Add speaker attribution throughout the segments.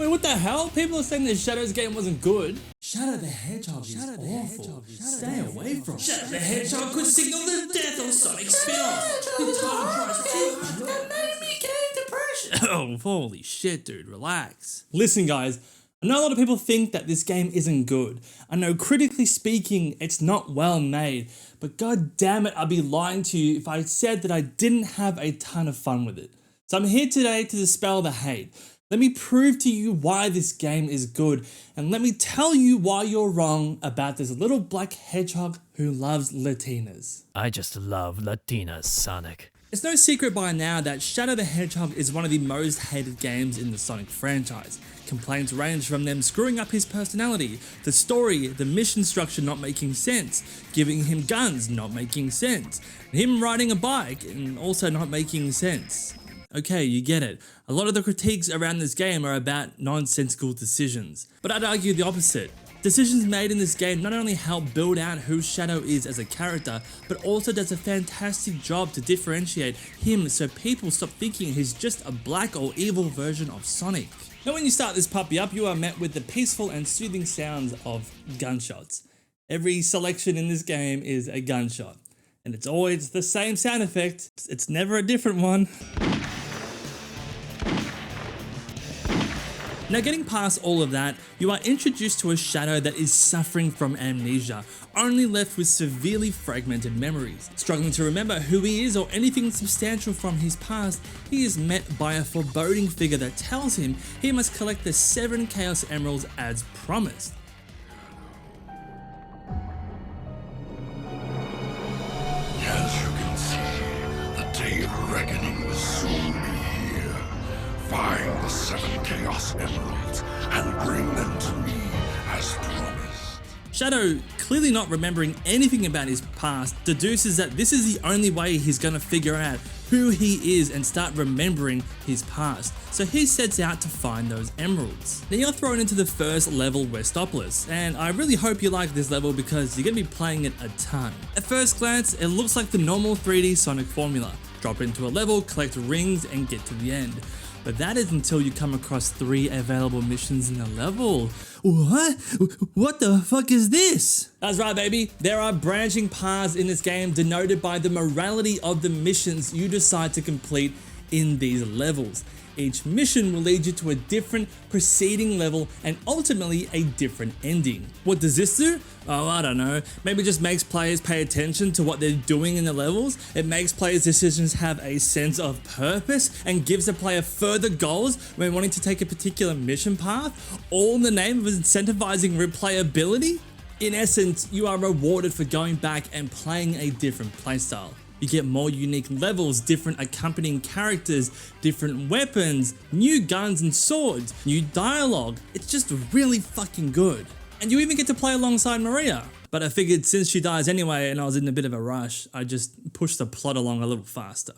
Speaker 1: Wait, what the hell? People are saying that Shadow's game wasn't good. Shadow the Hedgehog is awful. Stay away from it.
Speaker 2: Shadow the Hedgehog could signal the death of Sonic spin-off. The title that made me gain depression.
Speaker 1: Oh, holy shit, dude, relax. Listen, guys, I know a lot of people think that this game isn't good. I know critically speaking, it's not well made, but god damn it, I'd be lying to you if I said that I didn't have a ton of fun with it. So I'm here today to dispel the hate. Let me prove to you why this game is good, and let me tell you why you're wrong about this little black hedgehog who loves Latinas.
Speaker 3: I just love Latinas, Sonic.
Speaker 1: It's no secret by now that Shadow the Hedgehog is one of the most hated games in the Sonic franchise. Complaints range from them screwing up his personality, the story, the mission structure not making sense, giving him guns not making sense, him riding a bike and also not making sense. Okay, you get it. A lot of the critiques around this game are about nonsensical decisions. But I'd argue the opposite. Decisions made in this game not only help build out who Shadow is as a character, but also does a fantastic job to differentiate him so people stop thinking he's just a black or evil version of Sonic. Now when you start this puppy up, you are met with the peaceful and soothing sounds of gunshots. Every selection in this game is a gunshot. And it's always the same sound effect, it's never a different one. Now getting past all of that, you are introduced to a Shadow that is suffering from amnesia, only left with severely fragmented memories. Struggling to remember who he is or anything substantial from his past, he is met by a foreboding figure that tells him he must collect the 7 Chaos Emeralds as promised.
Speaker 4: As you can see, the day of reckoning will soon be here. Find the 7 Chaos Emeralds and bring them to me as promised.
Speaker 1: Shadow, clearly not remembering anything about his past, deduces that this is the only way he's gonna figure out who he is and start remembering his past. So he sets out to find those emeralds. Now you're thrown into the first level Westopolis, and I really hope you like this level because you're gonna be playing it a ton. At first glance, it looks like the normal 3D Sonic formula. Drop into a level, collect rings, and get to the end. But that is until you come across 3 available missions in the level. What? What the fuck is this? That's right, baby. There are branching paths in this game denoted by the morality of the missions you decide to complete in these levels. Each mission will lead you to a different preceding level and ultimately a different ending. What does this do? Oh, I don't know. Maybe it just makes players pay attention to what they're doing in the levels. It makes players' decisions have a sense of purpose and gives the player further goals when wanting to take a particular mission path, all in the name of incentivizing replayability. In essence, you are rewarded for going back and playing a different playstyle. You get more unique levels, different accompanying characters, different weapons, new guns and swords, new dialogue. It's just really fucking good. And you even get to play alongside Maria. But I figured since she dies anyway and I was in a bit of a rush, I just pushed the plot along a little faster.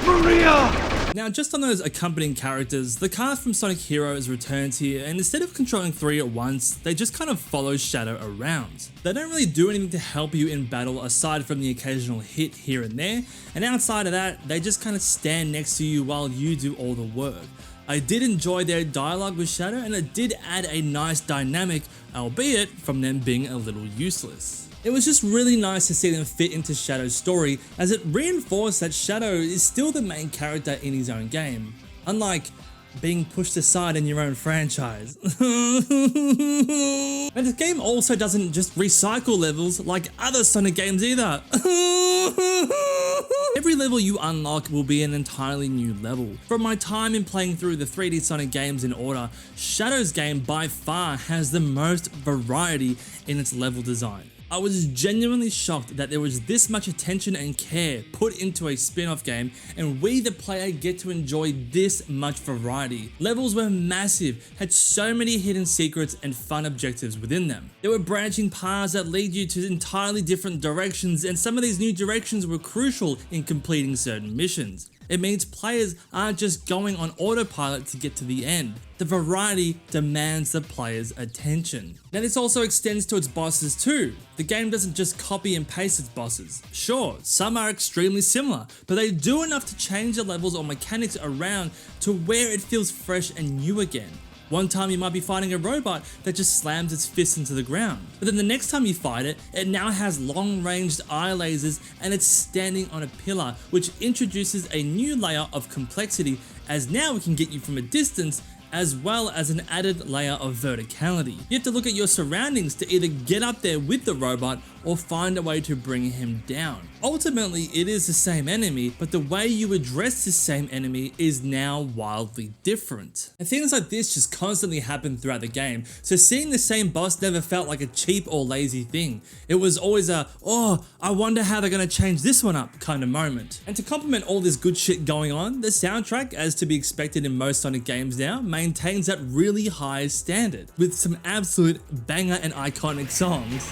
Speaker 4: Maria!
Speaker 1: Now just on those accompanying characters, the cast from Sonic Heroes returns here, and instead of controlling 3 at once, they just kind of follow Shadow around. They don't really do anything to help you in battle aside from the occasional hit here and there, and outside of that, they just kind of stand next to you while you do all the work. I did enjoy their dialogue with Shadow, and it did add a nice dynamic, albeit from them being a little useless. It was just really nice to see them fit into Shadow's story, as it reinforced that Shadow is still the main character in his own game, unlike being pushed aside in your own franchise. And this game also doesn't just recycle levels like other Sonic games either. Every level you unlock will be an entirely new level. From my time in playing through the 3D Sonic games in order, Shadow's game by far has the most variety in its level design. I was genuinely shocked that there was this much attention and care put into a spin-off game, and we the player get to enjoy this much variety. Levels were massive, had so many hidden secrets and fun objectives within them. There were branching paths that lead you to entirely different directions, and some of these new directions were crucial in completing certain missions. It means players aren't just going on autopilot to get to the end. The variety demands the player's attention. Now this also extends to its bosses too. The game doesn't just copy and paste its bosses. Sure, some are extremely similar, but they do enough to change the levels or mechanics around to where it feels fresh and new again. One time you might be fighting a robot that just slams its fist into the ground. But then the next time you fight it, it now has long-ranged eye lasers and it's standing on a pillar, which introduces a new layer of complexity, as now it can get you from a distance, as well as an added layer of verticality. You have to look at your surroundings to either get up there with the robot or find a way to bring him down. Ultimately, it is the same enemy, but the way you address this same enemy is now wildly different. And things like this just constantly happen throughout the game, so seeing the same boss never felt like a cheap or lazy thing. It was always a, oh, I wonder how they're gonna change this one up kind of moment. And to complement all this good shit going on, the soundtrack, as to be expected in most Sonic games now, maintains that really high standard, with some absolute banger and iconic songs.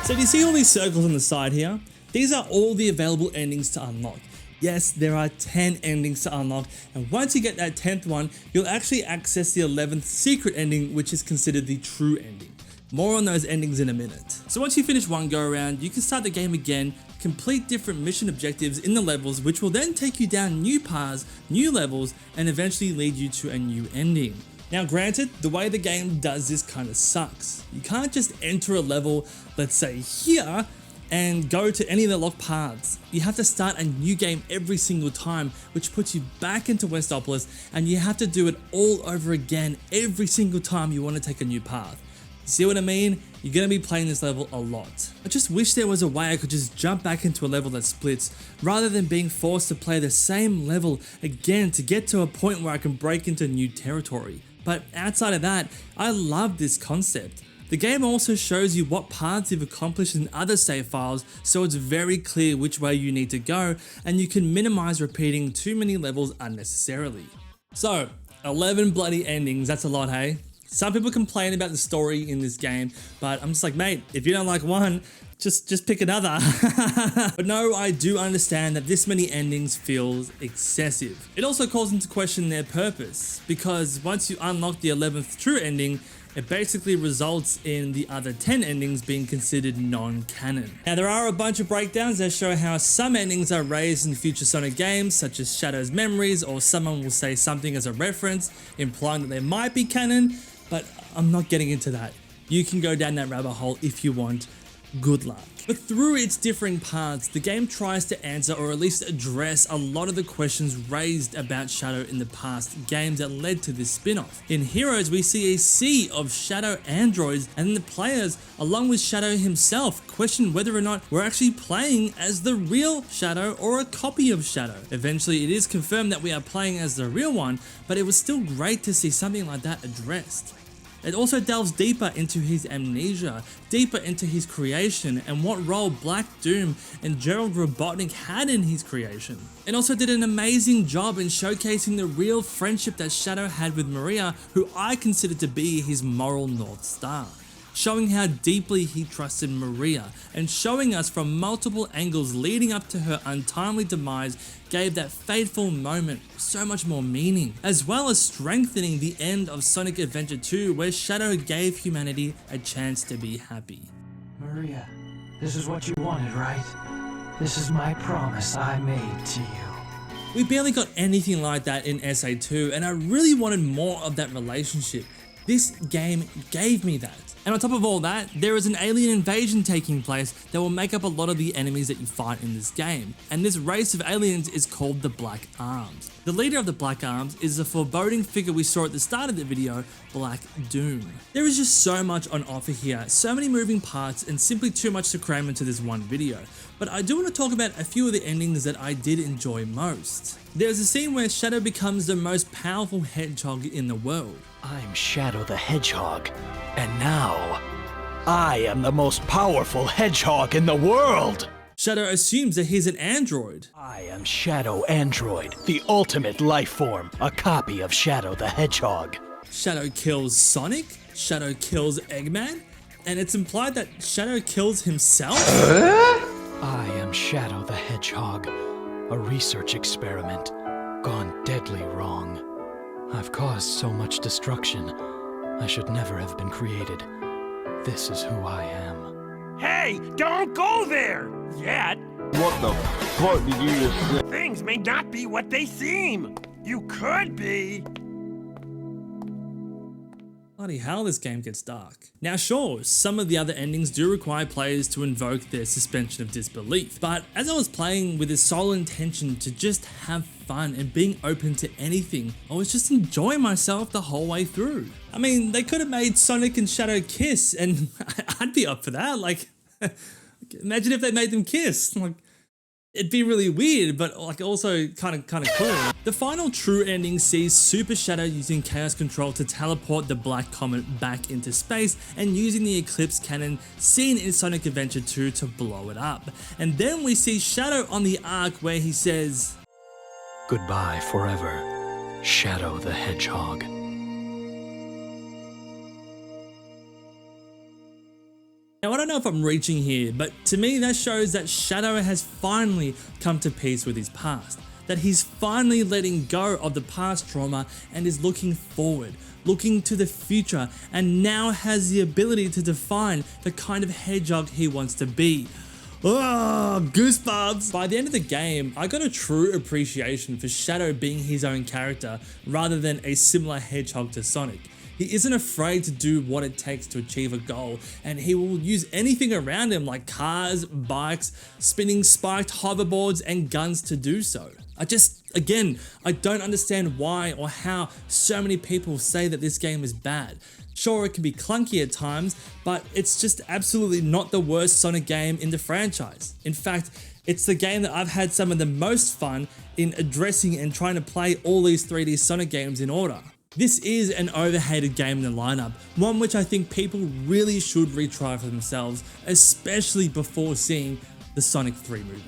Speaker 1: So do you see all these circles on the side here? These are all the available endings to unlock. Yes, there are 10 endings to unlock, and once you get that 10th one, you'll actually access the 11th secret ending, which is considered the true ending. More on those endings in a minute. So once you finish one go around, you can start the game again, complete different mission objectives in the levels, which will then take you down new paths, new levels, and eventually lead you to a new ending. Now granted, the way the game does this kind of sucks. You can't just enter a level, let's say here, and go to any of the locked paths. You have to start a new game every single time, which puts you back into Westopolis, and you have to do it all over again every single time you want to take a new path. See what I mean? You're going to be playing this level a lot. I just wish there was a way I could just jump back into a level that splits, rather than being forced to play the same level again to get to a point where I can break into new territory. But outside of that, I love this concept. The game also shows you what paths you've accomplished in other save files, so it's very clear which way you need to go, and you can minimize repeating too many levels unnecessarily. So, 11 bloody endings, that's a lot, hey? Some people complain about the story in this game, but I'm just like, mate, if you don't like one, just pick another. But no, I do understand that this many endings feels excessive. It also calls into question their purpose, because once you unlock the 11th true ending, it basically results in the other 10 endings being considered non-canon. Now there are a bunch of breakdowns that show how some endings are raised in future Sonic games, such as Shadow's memories, or someone will say something as a reference, implying that they might be canon, but I'm not getting into that. You can go down that rabbit hole if you want. Good luck. But through its differing parts, the game tries to answer or at least address a lot of the questions raised about Shadow in the past games that led to this spin-off. In Heroes, we see a sea of Shadow androids, and the players, along with Shadow himself, question whether or not we're actually playing as the real Shadow or a copy of Shadow. Eventually, it is confirmed that we are playing as the real one, but it was still great to see something like that addressed. It also delves deeper into his amnesia, deeper into his creation, and what role Black Doom and Gerald Robotnik had in his creation. It also did an amazing job in showcasing the real friendship that Shadow had with Maria, who I consider to be his moral North Star. Showing how deeply he trusted Maria, and showing us from multiple angles leading up to her untimely demise gave that fateful moment so much more meaning, as well as strengthening the end of Sonic Adventure 2, where Shadow gave humanity a chance to be happy.
Speaker 5: Maria, this is what you wanted, right? This is my promise I made to you.
Speaker 1: We barely got anything like that in SA2, and I really wanted more of that relationship. This game gave me that. And on top of all that, there is an alien invasion taking place that will make up a lot of the enemies that you fight in this game. And this race of aliens is called the Black Arms. The leader of the Black Arms is the foreboding figure we saw at the start of the video, Black Doom. There is just so much on offer here, so many moving parts, and simply too much to cram into this one video. But I do want to talk about a few of the endings that I did enjoy most. There's a scene where Shadow becomes the most powerful hedgehog in the world.
Speaker 3: I'm Shadow the Hedgehog, and now I am the most powerful hedgehog in the world.
Speaker 1: Shadow assumes that he's an android.
Speaker 3: I am Shadow Android, the ultimate life form, a copy of Shadow the Hedgehog.
Speaker 1: Shadow kills Sonic, Shadow kills Eggman, and it's implied that Shadow kills himself?
Speaker 3: I am Shadow the Hedgehog, a research experiment gone deadly wrong. I've caused so much destruction. I should never have been created. This is who I am.
Speaker 6: Hey, don't go there! Yet.
Speaker 7: What the fuck did you just say?
Speaker 6: Things may not be what they seem. You could be.
Speaker 1: Bloody hell, this game gets dark. Now sure, some of the other endings do require players to invoke their suspension of disbelief, but as I was playing with the sole intention to just have fun and being open to anything, I was just enjoying myself the whole way through. I mean, they could have made Sonic and Shadow kiss, and I'd be up for that. Like, imagine if they made them kiss. Like, it'd be really weird, but like also kind of cool. The final true ending sees Super Shadow using Chaos Control to teleport the Black Comet back into space and using the Eclipse Cannon seen in Sonic Adventure 2 to blow it up. And then we see Shadow on the Ark where he says,
Speaker 3: Goodbye forever, Shadow the Hedgehog.
Speaker 1: Now I don't know if I'm reaching here, but to me that shows that Shadow has finally come to peace with his past. That he's finally letting go of the past trauma and is looking forward, looking to the future, and now has the ability to define the kind of hedgehog he wants to be. Oh, goosebumps! By the end of the game, I got a true appreciation for Shadow being his own character rather than a similar hedgehog to Sonic. He isn't afraid to do what it takes to achieve a goal, and he will use anything around him like cars, bikes, spinning spiked hoverboards, and guns to do so. I don't understand why or how so many people say that this game is bad. Sure, it can be clunky at times, but it's just absolutely not the worst Sonic game in the franchise. In fact, it's the game that I've had some of the most fun in addressing and trying to play all these 3D Sonic games in order. This is an overhated game in the lineup, one which I think people really should retry for themselves, especially before seeing the Sonic 3 movie.